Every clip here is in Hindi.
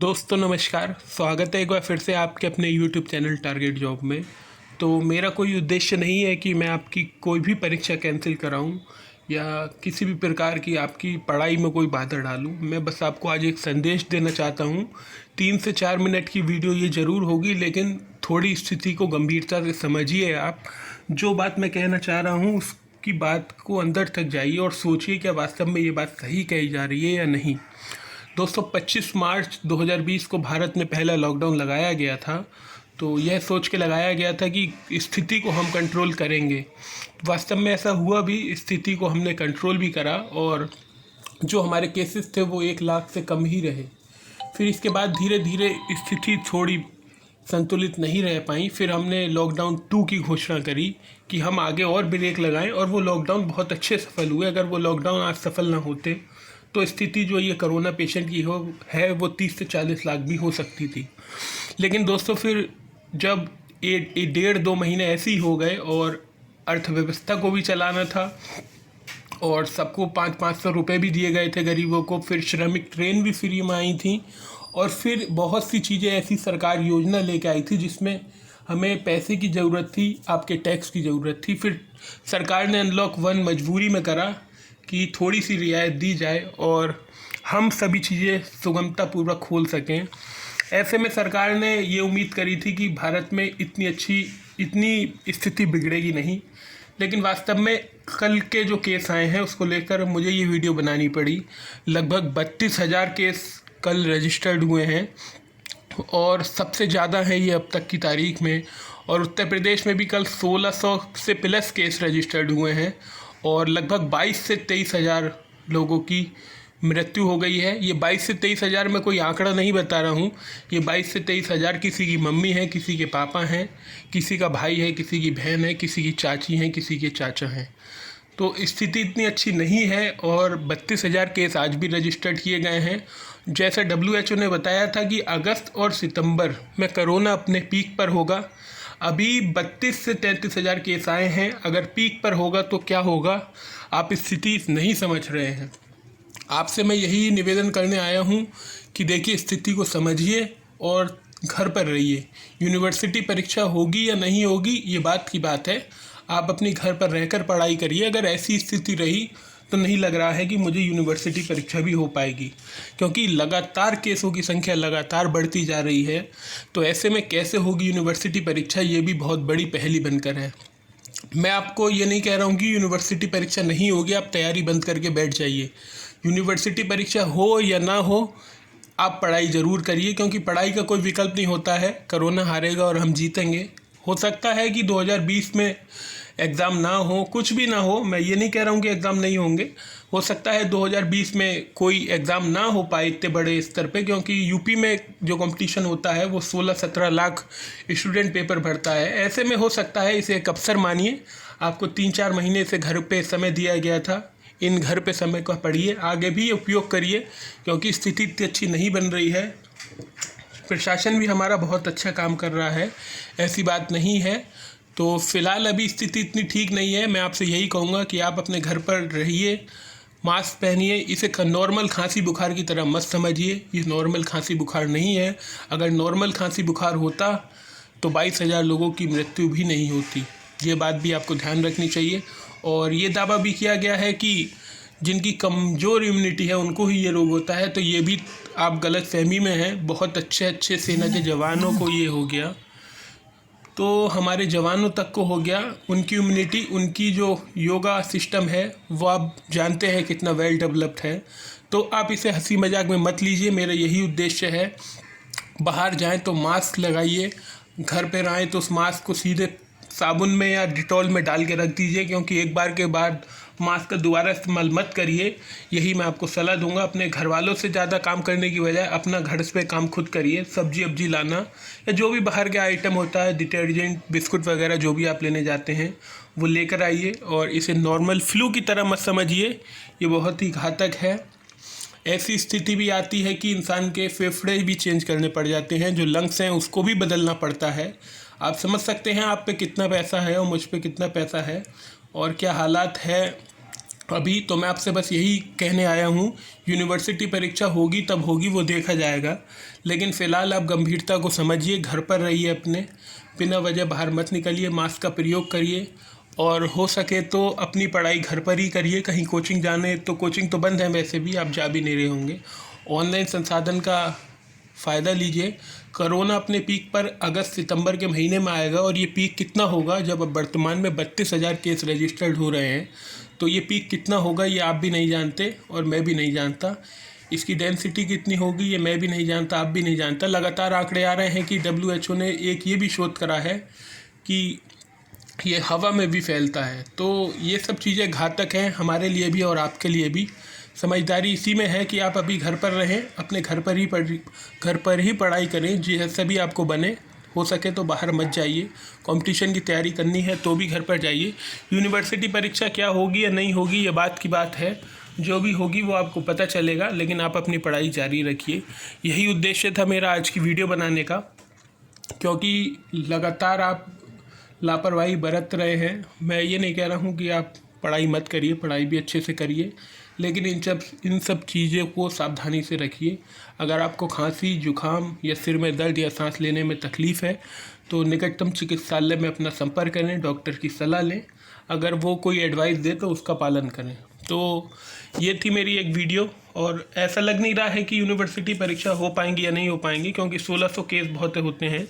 दोस्तों नमस्कार। स्वागत है एक बार फिर से आपके अपने YouTube चैनल टारगेट जॉब में। तो मेरा कोई उद्देश्य नहीं है कि मैं आपकी कोई भी परीक्षा कैंसिल कराऊं या किसी भी प्रकार की आपकी पढ़ाई में कोई बाधा डालूं। मैं बस आपको आज एक संदेश देना चाहता हूं। 3 से 4 मिनट की वीडियो ये ज़रूर होगी, लेकिन थोड़ी स्थिति को गंभीरता से समझिए। आप जो बात मैं कहना चाह रहा हूँ उसकी बात को अंदर तक जाइए और सोचिए क्या वास्तव में ये बात सही कही जा रही है या नहीं। दोस्तों 25 मार्च 2020 को भारत में पहला लॉकडाउन लगाया गया था। तो यह सोच के लगाया गया था कि स्थिति को हम कंट्रोल करेंगे। वास्तव में ऐसा हुआ भी, स्थिति को हमने कंट्रोल भी करा और जो हमारे केसेस थे वो 1 लाख से कम ही रहे। फिर इसके बाद धीरे धीरे स्थिति थोड़ी संतुलित नहीं रह पाई। फिर हमने लॉकडाउन 2 की घोषणा करी कि हम आगे और ब्रेक लगाएं, और वो लॉकडाउन बहुत अच्छे सफल हुए। अगर वो लॉकडाउन आज सफल ना होते तो स्थिति जो ये कोरोना पेशेंट की है वो 30 से 40 लाख भी हो सकती थी। लेकिन दोस्तों फिर जब 1.5-2 महीने ऐसे ही हो गए और अर्थव्यवस्था को भी चलाना था और सबको 500-500 रुपये भी दिए गए थे गरीबों को, फिर श्रमिक ट्रेन भी फ्री में आई थी, और फिर बहुत सी चीज़ें ऐसी सरकार योजना लेके आई थी जिसमें हमें पैसे की ज़रूरत थी, आपके टैक्स की ज़रूरत थी। फिर सरकार ने अनलॉक 1 मजबूरी में करा कि थोड़ी सी रियायत दी जाए और हम सभी चीज़ें सुगमतापूर्वक खोल सकें। ऐसे में सरकार ने ये उम्मीद करी थी कि भारत में इतनी स्थिति बिगड़ेगी नहीं, लेकिन वास्तव में कल के जो केस आए हैं उसको लेकर मुझे ये वीडियो बनानी पड़ी। लगभग 32,000 केस कल रजिस्टर्ड हुए हैं और सबसे ज़्यादा है ये अब तक की तारीख में। और उत्तर प्रदेश में भी कल 1600 से प्लस केस रजिस्टर्ड हुए हैं और लगभग 22 से 23,000 लोगों की मृत्यु हो गई है। ये 22 से 23,000 में कोई आंकड़ा नहीं बता रहा हूँ। ये 22 से 23,000 किसी की मम्मी है, किसी के पापा हैं, किसी का भाई है, किसी की बहन है, किसी की चाची हैं, किसी के चाचा हैं। तो स्थिति इतनी अच्छी नहीं है और 32,000 केस आज भी रजिस्टर्ड किए गए हैं। जैसा WHO ने बताया था कि अगस्त और सितंबर में कोरोना अपने पीक पर होगा। अभी 32 से 33,000 केस आए हैं। अगर पीक पर होगा तो क्या होगा, आप स्थिति नहीं समझ रहे हैं। आपसे मैं यही निवेदन करने आया हूँ कि देखिए, स्थिति को समझिए और घर पर रहिए। यूनिवर्सिटी परीक्षा होगी या नहीं होगी ये बात की बात है। आप अपनी घर पर रहकर पढ़ाई करिए। अगर ऐसी स्थिति रही तो नहीं लग रहा है कि मुझे यूनिवर्सिटी परीक्षा भी हो पाएगी, क्योंकि लगातार केसों की संख्या लगातार बढ़ती जा रही है। तो ऐसे में कैसे होगी यूनिवर्सिटी परीक्षा, ये भी बहुत बड़ी पहेली बनकर है। मैं आपको ये नहीं कह रहा हूँ कि यूनिवर्सिटी परीक्षा नहीं होगी, आप तैयारी बंद करके बैठ जाइए। यूनिवर्सिटी परीक्षा हो या ना हो, आप पढ़ाई ज़रूर करिए, क्योंकि पढ़ाई का कोई विकल्प नहीं होता है। कोरोना हारेगा और हम जीतेंगे। हो सकता है कि 2020 में एग्ज़ाम ना हो, कुछ भी ना हो। मैं ये नहीं कह रहा हूँ कि एग्ज़ाम नहीं होंगे। हो सकता है 2020 में कोई एग्ज़ाम ना हो पाए इतने बड़े स्तर पे, क्योंकि यूपी में जो कंपटीशन होता है वो 16-17 लाख स्टूडेंट पेपर भरता है। ऐसे में हो सकता है इसे एक अवसर मानिए। आपको 3-4 महीने से घर पे समय दिया गया था, इन घर पे समय को पढ़िए, आगे भी उपयोग करिए, क्योंकि स्थिति इतनी अच्छी नहीं बन रही है। प्रशासन भी हमारा बहुत अच्छा काम कर रहा है, ऐसी बात नहीं है। तो फिलहाल अभी स्थिति इतनी ठीक नहीं है। मैं आपसे यही कहूँगा कि आप अपने घर पर रहिए, मास्क पहनिए। इसे नॉर्मल खांसी बुखार की तरह मत समझिए, ये नॉर्मल खांसी बुखार नहीं है। अगर नॉर्मल खांसी बुखार होता तो 22,000 लोगों की मृत्यु भी नहीं होती। ये बात भी आपको ध्यान रखनी चाहिए। और ये दावा भी किया गया है कि जिनकी कमज़ोर इम्यूनिटी है उनको ही ये रोग होता है, तो ये भी आप गलत फहमी में हैं। बहुत अच्छे सेना के जवानों को ये हो गया, तो हमारे जवानों तक को हो गया। उनकी इम्यूनिटी, उनकी जो योगा सिस्टम है वो आप जानते हैं कितना वेल डेवलप्ड है। तो आप इसे हंसी मजाक में मत लीजिए। मेरा यही उद्देश्य है। बाहर जाएं तो मास्क लगाइए, घर पर आएँ तो उस मास्क को सीधे साबुन में या डिटॉल में डाल के रख दीजिए, क्योंकि एक बार के बाद मास्क का दोबारा इस्तेमाल मत करिए। यही मैं आपको सलाह दूंगा। अपने घर वालों से ज़्यादा काम करने की बजाय अपना घर पे काम खुद करिए। सब्जी अब्जी लाना या जो भी बाहर के आइटम होता है, डिटर्जेंट, बिस्कुट वगैरह जो भी आप लेने जाते हैं वो लेकर आइए। और इसे नॉर्मल फ्लू की तरह मत समझिए, ये बहुत ही घातक है। ऐसी स्थिति भी आती है कि इंसान के फेफड़े भी चेंज करने पड़ जाते हैं, जो लंग्स हैं उसको भी बदलना पड़ता है। आप समझ सकते हैं आप पे कितना पैसा है और मुझ पे कितना पैसा है और क्या हालात है अभी तो मैं आपसे बस यही कहने आया हूँ, यूनिवर्सिटी परीक्षा होगी तब होगी, वो देखा जाएगा। लेकिन फ़िलहाल आप गंभीरता को समझिए, घर पर रहिए, अपने बिना वजह बाहर मत निकलिए, मास्क का प्रयोग करिए और हो सके तो अपनी पढ़ाई घर पर ही करिए। कहीं कोचिंग जाने तो कोचिंग तो बंद है, वैसे भी आप जा भी नहीं रहे होंगे। ऑनलाइन संसाधन का फ़ायदा लीजिए। कोरोना अपने पीक पर अगस्त सितंबर के महीने में आएगा और ये पीक कितना होगा, जब अब वर्तमान में 32,000 केस रजिस्टर्ड हो रहे हैं, तो ये पीक कितना होगा ये आप भी नहीं जानते और मैं भी नहीं जानता। इसकी डेंसिटी कितनी होगी ये मैं भी नहीं जानता, आप भी नहीं जानता। लगातार आंकड़े आ रहे हैं कि WHO ने एक ये भी शोध करा है कि ये हवा में भी फैलता है। तो ये सब चीज़ें घातक हैं हमारे लिए भी और आपके लिए भी। समझदारी इसी में है कि आप अभी घर पर रहें, अपने घर पर ही पढ़ाई करें, जैसे भी आपको बने। हो सके तो बाहर मत जाइए। कंपटीशन की तैयारी करनी है तो भी घर पर जाइए। यूनिवर्सिटी परीक्षा क्या होगी या नहीं होगी ये बात की बात है, जो भी होगी वो आपको पता चलेगा, लेकिन आप अपनी पढ़ाई जारी रखिए। यही उद्देश्य था मेरा आज की वीडियो बनाने का, क्योंकि लगातार आप लापरवाही बरत रहे हैं। मैं ये नहीं कह रहा हूँ कि आप पढ़ाई मत करिए, पढ़ाई भी अच्छे से करिए, लेकिन इन सब चीज़ों को सावधानी से रखिए। अगर आपको खांसी, जुखाम या सिर में दर्द या सांस लेने में तकलीफ़ है तो निकटतम चिकित्सालय में अपना संपर्क करें, डॉक्टर की सलाह लें। अगर वो कोई एडवाइस दे तो उसका पालन करें। तो ये थी मेरी एक वीडियो, और ऐसा लग नहीं रहा है कि यूनिवर्सिटी परीक्षा हो पाएंगी या नहीं हो पाएंगी, क्योंकि 1600 केस बहुत होते हैं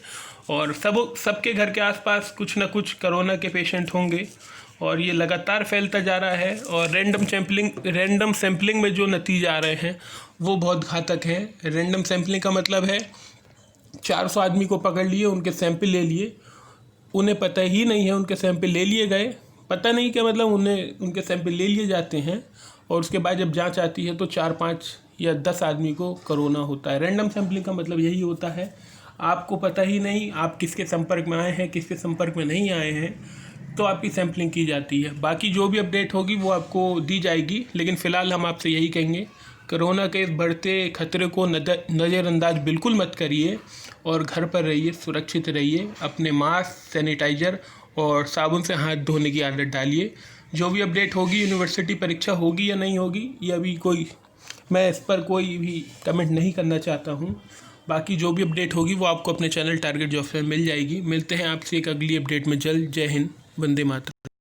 और सबके घर के आसपास कुछ ना कुछ कोरोना के पेशेंट होंगे और ये लगातार फैलता जा रहा है। और रैंडम सैम्पलिंग में जो नतीजे आ रहे हैं वो बहुत घातक हैं। रैंडम सैम्पलिंग का मतलब है 400 आदमी को पकड़ लिए, उनके सैंपल ले लिए, उन्हें पता ही नहीं है, उनके सैंपल ले लिए गए, पता नहीं क्या मतलब, उनके सैंपल ले लिए जाते हैं और उसके बाद जब जांच आती है तो 4, 5 या 10 आदमी को कोरोना होता है। रैंडम सैम्पलिंग का मतलब यही होता है, आपको पता ही नहीं आप किसके संपर्क में आए हैं, किसके संपर्क में नहीं आए हैं, तो आपकी सैम्पलिंग की जाती है। बाकी जो भी अपडेट होगी वो आपको दी जाएगी, लेकिन फ़िलहाल हम आपसे यही कहेंगे, कोरोना के बढ़ते खतरे को नज़रअंदाज बिल्कुल मत करिए और घर पर रहिए, सुरक्षित रहिए। अपने मास्क, सैनिटाइज़र और साबुन से हाथ धोने की आदत डालिए। जो भी अपडेट होगी, यूनिवर्सिटी परीक्षा होगी या नहीं होगी, ये अभी मैं इस पर कोई भी कमेंट नहीं करना चाहता हूँ। बाकी जो भी अपडेट होगी वो आपको अपने चैनल टारगेट जॉब्स में मिल जाएगी। मिलते हैं आपसे एक अगली अपडेट में जल्द। जय हिंद, वंदे मातरम।